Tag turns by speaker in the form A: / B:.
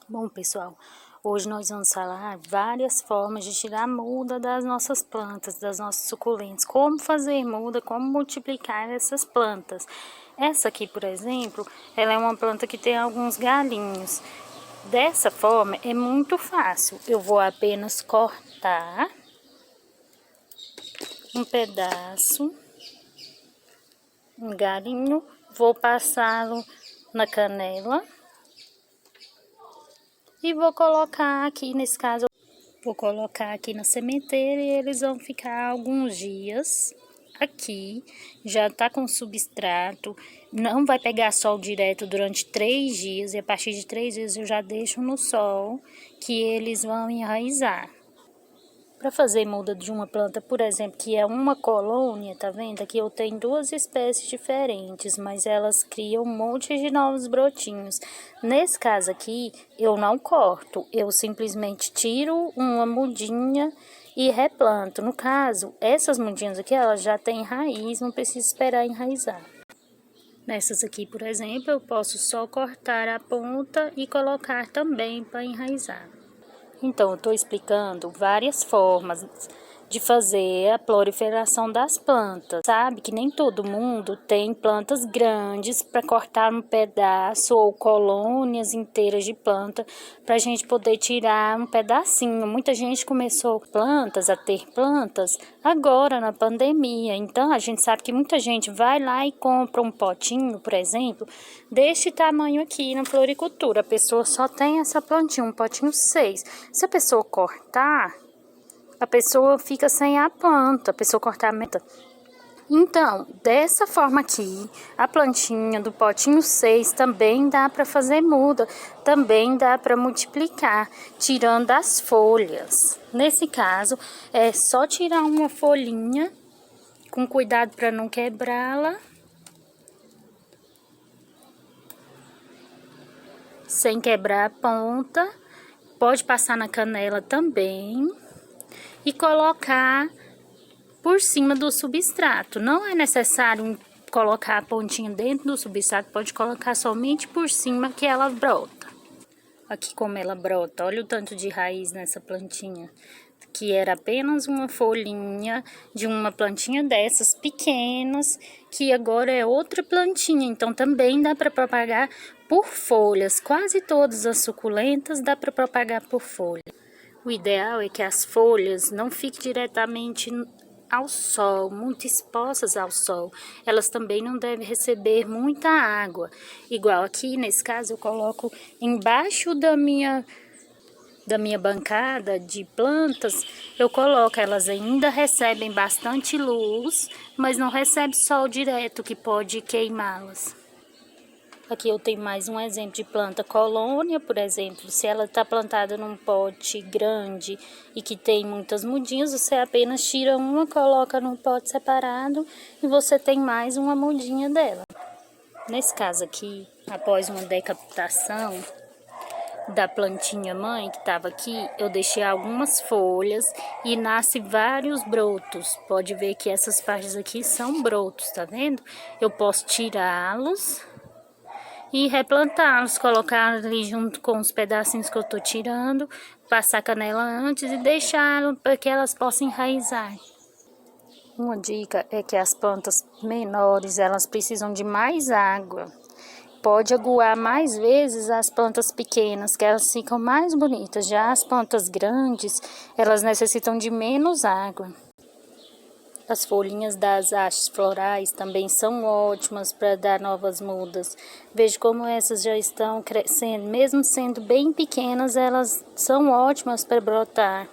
A: Bom, pessoal, hoje nós vamos falar várias formas de tirar muda das nossas plantas, das nossas suculentas. Como fazer muda, como multiplicar essas plantas. Essa aqui, por exemplo, ela é uma planta que tem alguns galinhos. Dessa forma, é muito fácil. Eu vou apenas cortar um pedaço, um galinho, vou passá-lo na canela. E vou colocar aqui, nesse caso, vou colocar aqui na sementeira e eles vão ficar alguns dias aqui. Já tá com substrato, não vai pegar sol direto durante 3 dias. E a partir de 3 dias eu já deixo no sol que eles vão enraizar. Para fazer muda de uma planta, por exemplo, que é uma colônia, tá vendo? Aqui eu tenho 2 espécies diferentes, mas elas criam um monte de novos brotinhos. Nesse caso aqui, eu não corto, eu simplesmente tiro uma mudinha e replanto. No caso, essas mudinhas aqui, elas já têm raiz, não preciso esperar enraizar. Nessas aqui, por exemplo, eu posso só cortar a ponta e colocar também para enraizar. Então, eu estou explicando várias formas de fazer a proliferação das plantas. Sabe que nem todo mundo tem plantas grandes para cortar um pedaço ou colônias inteiras de planta para a gente poder tirar um pedacinho. Muita gente começou a ter plantas agora na pandemia. Então, a gente sabe que muita gente vai lá e compra um potinho, por exemplo, deste tamanho aqui na floricultura. A pessoa só tem essa plantinha, um potinho 6. Se a pessoa cortar, a pessoa fica sem a planta, a pessoa cortar a meta. Então, dessa forma aqui, a plantinha do potinho 6 também dá para fazer muda, também dá para multiplicar, tirando as folhas. Nesse caso, é só tirar uma folhinha, com cuidado para não quebrá-la, sem quebrar a ponta. Pode passar na canela também e colocar por cima do substrato. Não é necessário colocar a pontinha dentro do substrato, pode colocar somente por cima que ela brota. Aqui como ela brota, olha o tanto de raiz nessa plantinha, que era apenas uma folhinha de uma plantinha dessas pequenas, que agora é outra plantinha. Então também dá para propagar por folhas. Quase todas as suculentas dá para propagar por folha. O ideal é que as folhas não fiquem diretamente ao sol, muito expostas ao sol. Elas também não devem receber muita água. Igual aqui, nesse caso, eu coloco embaixo da minha bancada de plantas, eu coloco, elas ainda recebem bastante luz, mas não recebem sol direto, que pode queimá-las. Aqui eu tenho mais um exemplo de planta colônia, por exemplo. Se ela está plantada num pote grande e que tem muitas mudinhas, você apenas tira uma, coloca num pote separado e você tem mais uma mudinha dela. Nesse caso aqui, após uma decapitação da plantinha mãe que estava aqui, eu deixei algumas folhas e nasce vários brotos. Pode ver que essas partes aqui são brotos, tá vendo? Eu posso tirá-los e replantá-los, colocar ali junto com os pedacinhos que eu tô tirando, passar canela antes e deixar para que elas possam enraizar. Uma dica é que as plantas menores, elas precisam de mais água. Pode aguar mais vezes as plantas pequenas, que elas ficam mais bonitas. Já as plantas grandes, elas necessitam de menos água. As folhinhas das hastes florais também são ótimas para dar novas mudas. Veja como essas já estão crescendo, mesmo sendo bem pequenas, elas são ótimas para brotar.